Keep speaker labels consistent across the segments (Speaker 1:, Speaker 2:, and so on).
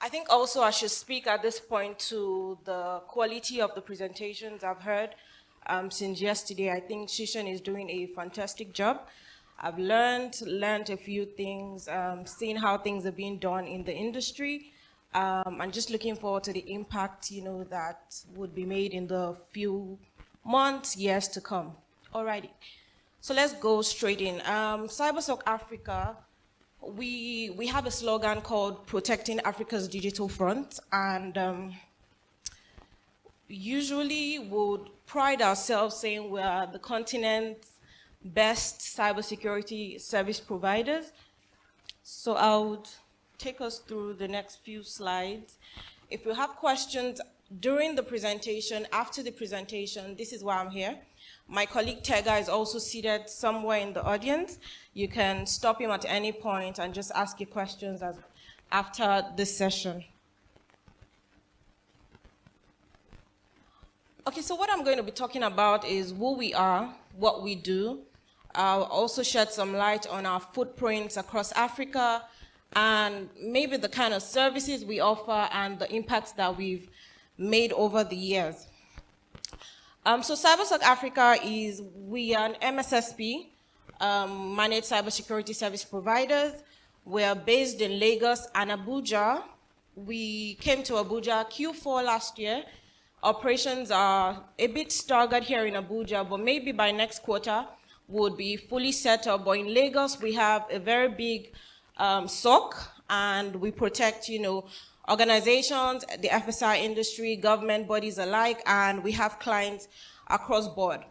Speaker 1: I think also I should speak at this point to the quality of the presentations I've heard since yesterday. I think Shishan is doing a fantastic job. I've learned a few things, seen how things are being done in the industry. I'm just looking forward to the impact, that would be made in the few months, years to come. Alrighty, so let's go straight in. CyberSoc Africa, we have a slogan called Protecting Africa's Digital Front, and usually would pride ourselves saying we are the continent's best cybersecurity service providers. So I would take us through the next few slides. If you have questions during the presentation, after the presentation, this is why I'm here. My colleague Tega is also seated somewhere in the audience. You can stop him at any point and just ask your questions after this session. Okay, so what I'm going to be talking about is who we are, what we do. I'll also shed some light on our footprints across Africa and maybe the kind of services we offer and the impacts that we've made over the years. So CyberSoc Africa we are an MSSP, managed cybersecurity service providers. We're based in Lagos and Abuja. We came to Abuja Q4 last year. Operations are a bit staggered here in Abuja, but maybe by next quarter would be fully set up. But in Lagos, we have a very big SOC, and we protect, organizations, the FSI industry, government bodies alike, and we have clients across board.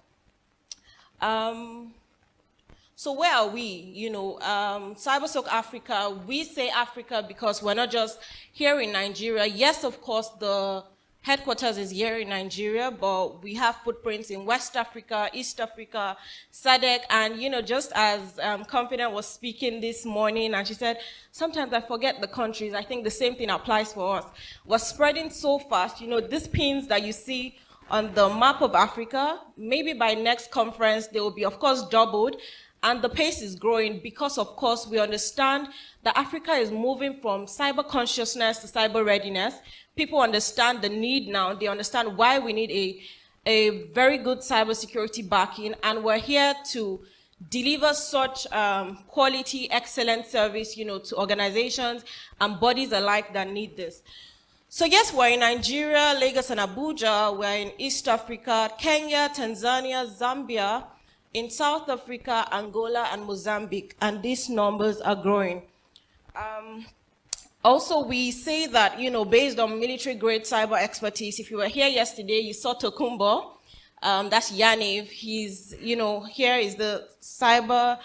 Speaker 1: So where are we? CyberSoc Africa, we say Africa because we're not just here in Nigeria. Yes, of course, the headquarters is here in Nigeria, but we have footprints in West Africa, East Africa, SADC, and just as Confident was speaking this morning, and she said, sometimes I forget the countries. I think the same thing applies for us. We're spreading so fast. These pins that you see on the map of Africa, maybe by next conference, they will be, of course, doubled. And the pace is growing because, of course, we understand that Africa is moving from cyber consciousness to cyber readiness. People understand the need now. They understand why we need a very good cybersecurity backing, and we're here to deliver such quality, excellent service, to organizations and bodies alike that need this. So yes, we're in Nigeria, Lagos and Abuja. We're in East Africa, Kenya, Tanzania, Zambia, in South Africa, Angola, and Mozambique, and these numbers are growing. Also, we say that, based on military-grade cyber expertise, if you were here yesterday, you saw Tokumbo, that's Yaniv. He's, here is the cyber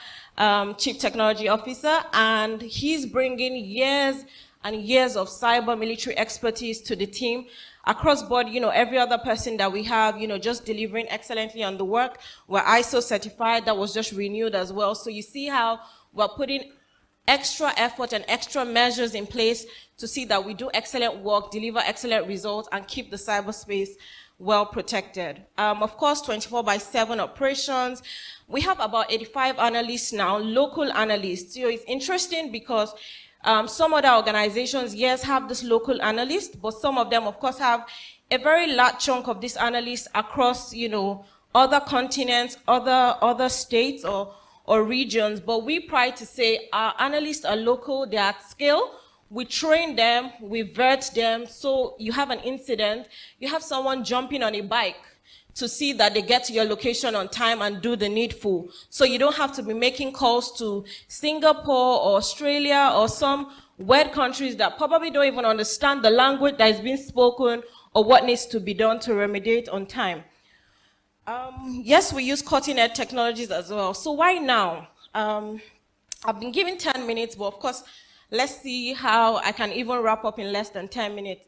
Speaker 1: chief technology officer, and he's bringing years and years of cyber military expertise to the team. Across board, every other person that we have, just delivering excellently on the work. We're ISO certified, that was just renewed as well. So you see how we're putting extra effort and extra measures in place to see that we do excellent work, deliver excellent results, and keep the cyberspace well protected. Of course, 24/7 operations. We have about 85 analysts now, local analysts. So it's interesting because some other organizations, yes, have this local analyst, but some of them, of course, have a very large chunk of these analysts across, other continents, other states or regions. But we pride to say our analysts are local, they're at scale. We train them, we vet them. So you have an incident, you have someone jumping on a bike to see that they get to your location on time and do the needful. So you don't have to be making calls to Singapore or Australia or some weird countries that probably don't even understand the language that is being spoken or what needs to be done to remediate on time. Yes, we use cutting-edge technologies as well. So why now? I've been given 10 minutes, but of course, let's see how I can even wrap up in less than 10 minutes.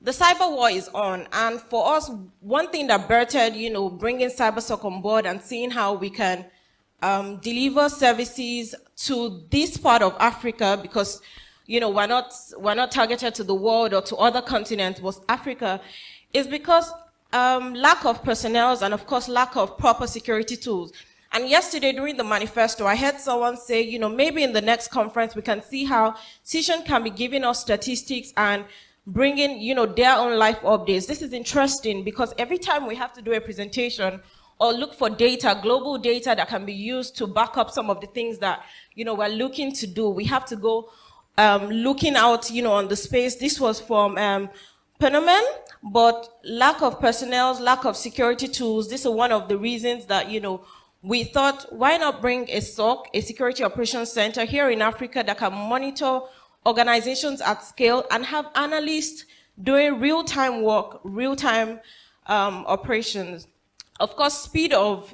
Speaker 1: The cyber war is on, and for us, one thing that birthed, bringing CyberSoc on board and seeing how we can deliver services to this part of Africa, because we're not targeted to the world or to other continents, but Africa, is because lack of personnel and of course lack of proper security tools. And yesterday during the manifesto, I heard someone say, you know, maybe in the next conference we can see how CSION can be giving us statistics and bringing, you know, their own life updates. This is interesting because every time we have to do a presentation or look for data, global data that can be used to back up some of the things that, you know, we're looking to do, we have to go looking out, you know, on the space. This was from Penomen, but lack of personnel, lack of security tools, this is one of the reasons that, you know, we thought, why not bring a SOC, a Security Operations Center here in Africa that can monitor organizations at scale and have analysts doing real-time work, real-time operations. Of course, speed of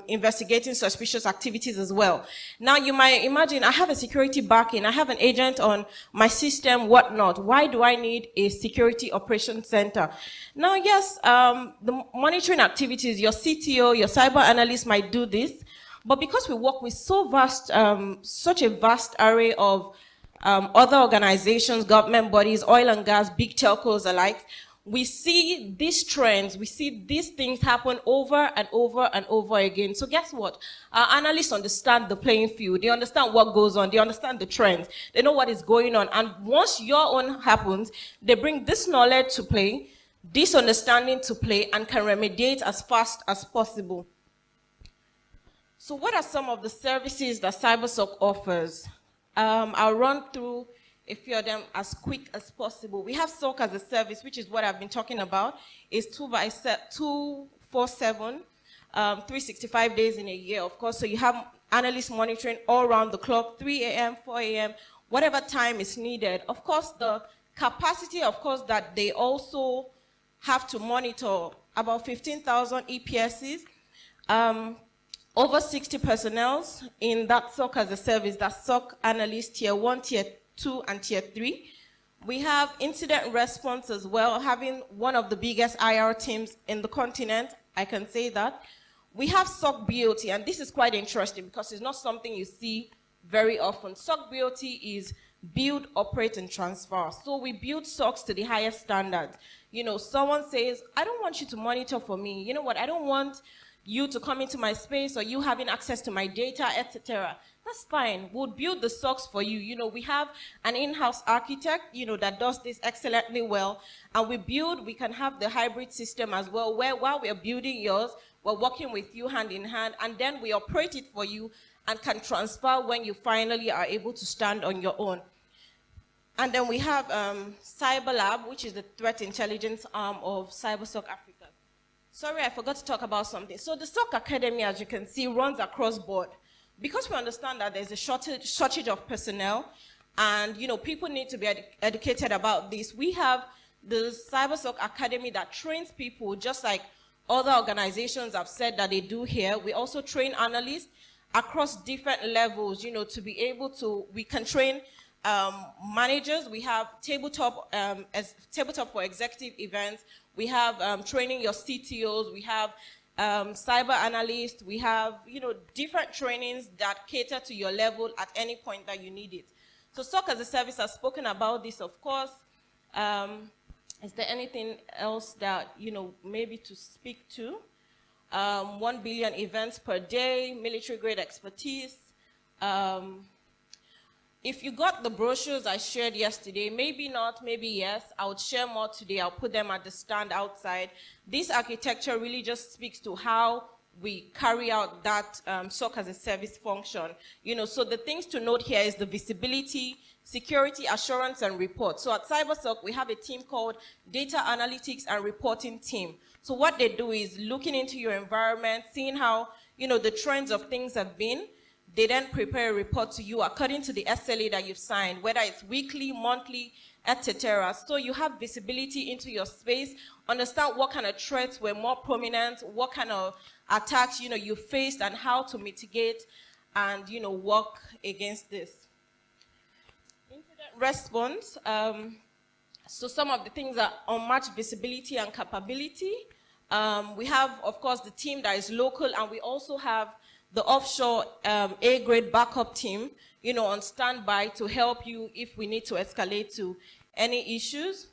Speaker 1: investigating suspicious activities as well. Now, you might imagine, I have a security backing, I have an agent on my system, whatnot. Why do I need a security operations center? Now, yes, the monitoring activities, your CTO, your cyber analyst might do this, but because we work with so vast, such a vast array of other organizations, government bodies, oil and gas, big telcos alike, we see these trends, we see these things happen over and over and over again. So guess what? Our analysts understand the playing field. They understand what goes on. They understand the trends. They know what is going on. And once your own happens, they bring this knowledge to play, this understanding to play, and can remediate as fast as possible. So what are some of the services that CyberSoc offers? I'll run through a few of them as quick as possible. We have SOC as a service, which is what I've been talking about. It's 2/7, 365 days in a year, of course. So you have analysts monitoring all around the clock, 3 a.m., 4 a.m., whatever time is needed. Of course, the capacity, of course, that they also have to monitor about 15,000 EPSs, over 60 personnel in that SOC as a service, that SOC analyst tier 1, tier 2, and tier 3. We have incident response as well, having one of the biggest IR teams in the continent, I can say that. We have SOC BOT, and this is quite interesting because it's not something you see very often. SOC BOT is build, operate, and transfer. So we build SOCs to the highest standards. You know, someone says, I don't want you to monitor for me. You know what, I don't want you to come into my space or you having access to my data, etc. That's fine. We'll build the SOCs for you. You know, we have an in-house architect, you know, that does this excellently well. And we can have the hybrid system as well, where while we're building yours, we're working with you hand in hand, and then we operate it for you and can transfer when you finally are able to stand on your own. And then we have Cyber Lab, which is the threat intelligence arm of CyberSoc Africa. Sorry, I forgot to talk about something. So the SOC Academy, as you can see, runs across board. Because we understand that there's a shortage of personnel, and you know, people need to be educated about this. We have the CyberSoc Academy that trains people, just like other organizations have said that they do here. We also train analysts across different levels, you know, to be able to, we can train managers. We have tabletop for executive events. We have training your CTOs. We have cyber analysts. We have, you know, different trainings that cater to your level at any point that you need it. So SOC as a service has spoken about this, of course. Is there anything else that, you know, maybe to speak to? 1 billion events per day, military-grade expertise. If you got the brochures I shared yesterday, maybe not, maybe yes, I would share more today. I'll put them at the stand outside. This architecture really just speaks to how we carry out that SOC as a service function. You know, so the things to note here is the visibility, security, assurance, and report. So at CyberSoc, we have a team called Data Analytics and Reporting Team. So what they do is looking into your environment, seeing how, you know, the trends of things have been. They then prepare a report to you according to the SLA that you've signed, whether it's weekly, monthly, etc. So you have visibility into your space, understand what kind of threats were more prominent, what kind of attacks, you know, you faced, and how to mitigate and, you know, work against this. Incident response. So some of the things are unmatched visibility and capability. We have, of course, the team that is local, and we also have the offshore A-grade backup team, you know, on standby to help you if we need to escalate to any issues.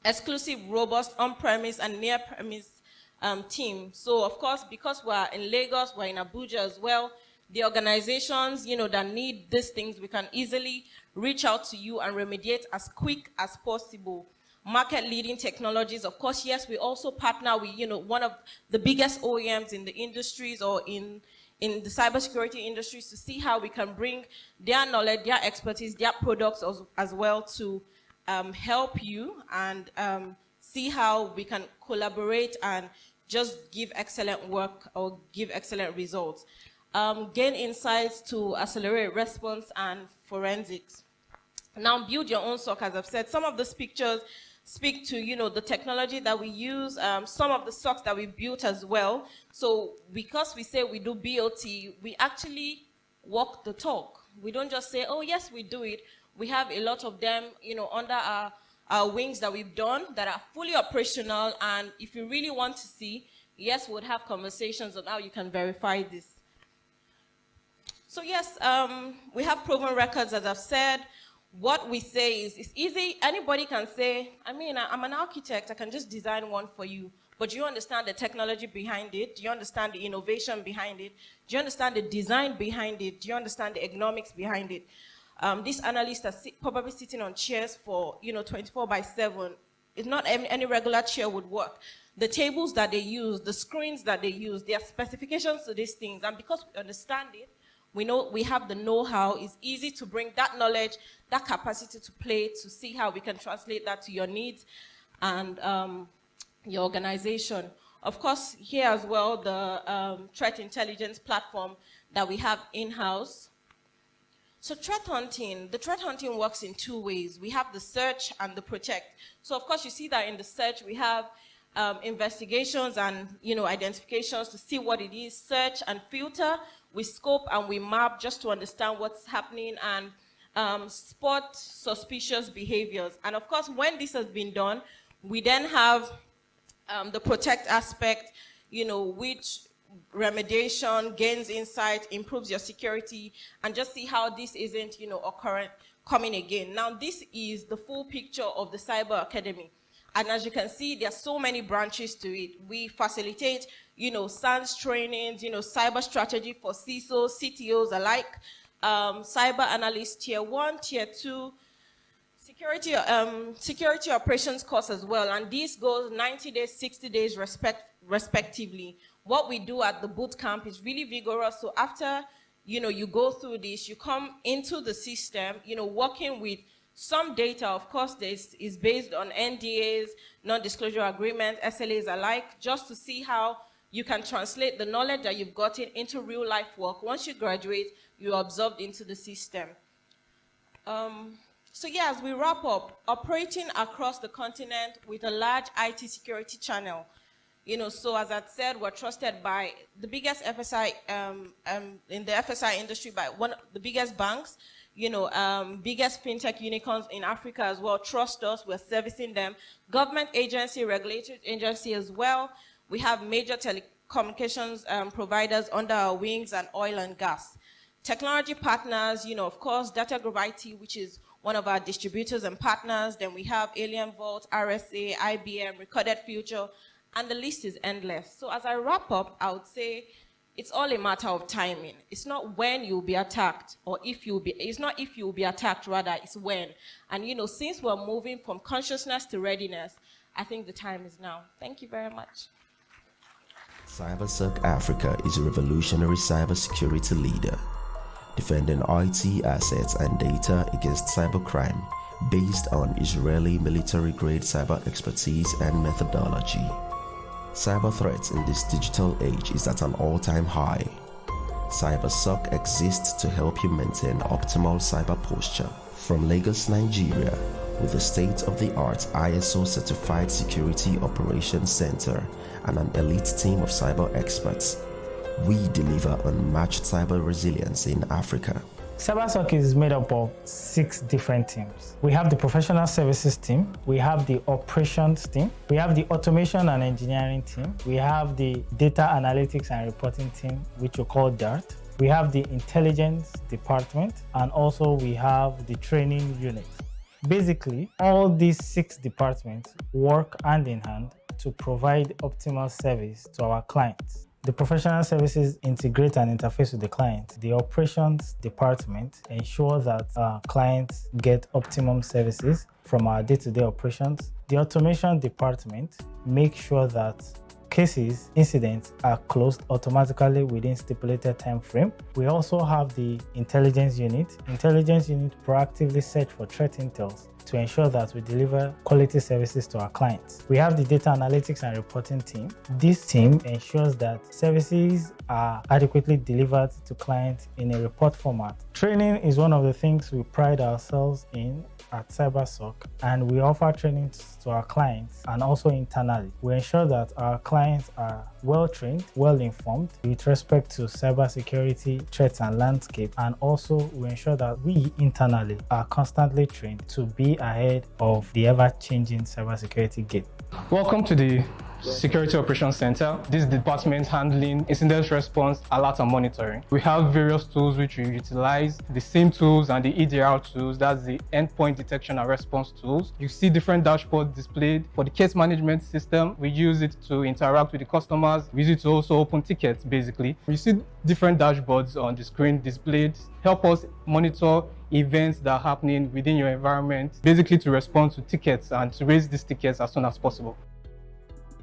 Speaker 1: Exclusive, robust, on-premise and near-premise team. So of course, because we're in Lagos, we're in Abuja as well, the organizations, that need these things, we can easily reach out to you and remediate as quick as possible. Market leading technologies, of course, yes, we also partner with, one of the biggest OEMs in the industries or in the cybersecurity industries to see how we can bring their knowledge, their expertise, their products as well to help you and see how we can collaborate and just give excellent work or give excellent results. Gain insights to accelerate response and forensics. Now build your own SOC, as I've said. Some of these pictures speak to, the technology that we use, some of the SOCs that we built as well. So because we say we do BOT, we actually walk the talk. We don't just say, oh yes, we do it. We have a lot of them, under our wings that we've done that are fully operational. And if you really want to see, yes, we would have conversations on how you can verify this. So yes, we have proven records, as I've said. What we say is, it's easy. Anybody can say, I'm an architect. I can just design one for you. But do you understand the technology behind it? Do you understand the innovation behind it? Do you understand the design behind it? Do you understand the economics behind it? These analysts are probably sitting on chairs for 24/7. It's not any regular chair would work. The tables that they use, the screens that they use, there are specifications to these things. And because we understand it, we know we have the know-how. It's easy to bring that knowledge, that capacity to play, to see how we can translate that to your needs and your organization. Of course, here as well, the threat intelligence platform that we have in-house. So the threat hunting works in two ways. We have the search and the protect. So of course, you see that in the search, we have investigations and identifications to see what it is, search and filter. We scope and we map just to understand what's happening and spot suspicious behaviors. And of course, when this has been done, we then have the protect aspect, which remediation gains insight, improves your security, and just see how this isn't, coming again. Now, this is the full picture of the Cyber Academy. And as you can see, there are so many branches to it. We facilitate, SANS trainings, cyber strategy for CISOs, CTOs alike, cyber analyst tier 1, tier 2, security operations course as well. And this goes 90 days, 60 days respectively. What we do at the boot camp is really vigorous. So after, you go through this, you come into the system, working with some data. Of course, this is based on NDAs, non-disclosure agreements, SLAs alike, just to see how you can translate the knowledge that you've gotten into real life work. Once you graduate, you're absorbed into the system. So yeah, as we wrap up, operating across the continent with a large IT security channel. So as I said, we're trusted by the biggest FSI in the FSI industry, by one of the biggest banks, biggest fintech unicorns in Africa as well. Trust us, we're servicing them. Government agency, regulatory agency as well. We have major telecommunications providers under our wings and oil and gas. Technology partners, of course, Data Group IT, which is one of our distributors and partners. Then we have Alien Vault, RSA, IBM, Recorded Future, and the list is endless. So as I wrap up, I would say it's all a matter of timing. It's not when you'll be attacked, or if you'll be, it's not if you'll be attacked, rather, it's when. And since we're moving from consciousness to readiness, I think the time is now. Thank you very much.
Speaker 2: CyberSoc Africa is a revolutionary cybersecurity leader, defending IT assets and data against cybercrime based on Israeli military-grade cyber expertise and methodology. Cyber threats in this digital age is at an all-time high. CyberSoc exists to help you maintain optimal cyber posture. From Lagos, Nigeria, with a state-of-the-art ISO-certified Security Operations Center and an elite team of cyber experts, we deliver unmatched cyber resilience in Africa.
Speaker 3: CyberSoc is made up of 6 different teams. We have the professional services team, we have the operations team, we have the automation and engineering team, we have the data analytics and reporting team, which we call DART, we have the intelligence department, and also we have the training unit. Basically, all these 6 departments work hand in hand to provide optimal service to our clients. The professional services integrate and interface with the client. The operations department ensure that our clients get optimum services from our day-to-day operations. The automation department makes sure that incidents are closed automatically within stipulated time frame. We also have the intelligence unit. Intelligence unit proactively search for threat intels to ensure that we deliver quality services to our clients. We have the data analytics and reporting team. This team ensures that services are adequately delivered to clients in a report format. Training is one of the things we pride ourselves in at CyberSoc, and we offer trainings to our clients and also internally. We ensure that our clients are well trained, well informed with respect to cybersecurity threats and landscape, and also we ensure that we internally are constantly trained to be ahead of the ever-changing cybersecurity game.
Speaker 4: Welcome to the Security Operations Center. This department handling incident response, alert and monitoring. We have various tools which we utilize, the SIEM tools and the EDR tools, that's the endpoint detection and response tools. You see different dashboards displayed. For the case management system, we use it to interact with the customers. We use it to also open tickets, basically. You see different dashboards on the screen displayed, help us monitor events that are happening within your environment, basically to respond to tickets and to raise these tickets as soon as possible.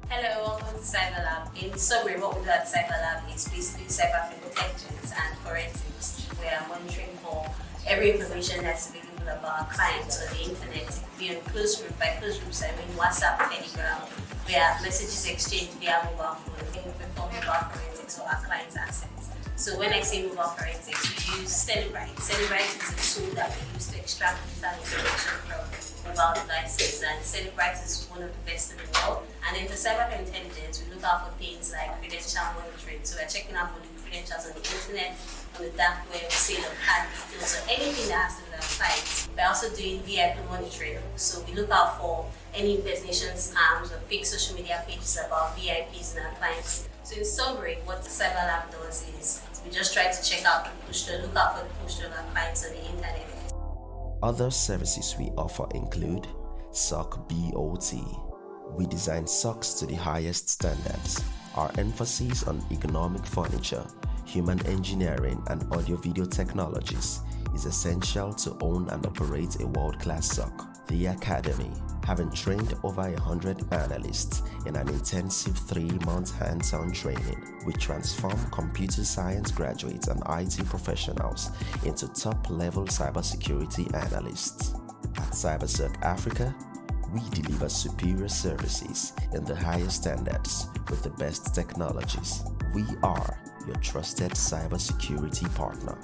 Speaker 5: Hello, welcome to CyberLab. In summary, what we do at CyberLab is basically cyber intelligence and forensics. We are monitoring for every information that's available about our clients on the internet. We are in closed group. By closed groups, I mean WhatsApp, Telegram, where messages exchanged via mobile phone. We perform mobile forensics for our clients' assets. So when I say mobile forensics, we use Celebrite. Celebrite is a tool that we use to extract digital information from mobile devices, and Celebrite is one of the best in the world. And then for cyber intelligence, we look out for things like credential monitoring. So we're checking out for the credentials on the internet, on the dark web, sale of card details, or anything that has to do with our sites. We're also doing VIP monitoring. So we look out for any impersonation scams or fake social media pages about VIPs and our clients. So in summary, what CyberLab does is we just try to check out the push to look out for the push to our clients on the internet.
Speaker 2: Other services we offer include SOC BOT. We design SOCs to the highest standards. Our emphasis on ergonomic furniture, human engineering, and audio-video technologies is essential to own and operate a world-class SOC. The Academy, having trained over 100 analysts in an intensive 3-month hands-on training, we transform computer science graduates and IT professionals into top-level cybersecurity analysts. At CyberSoc Africa, we deliver superior services in the highest standards with the best technologies. We are your trusted cybersecurity partner.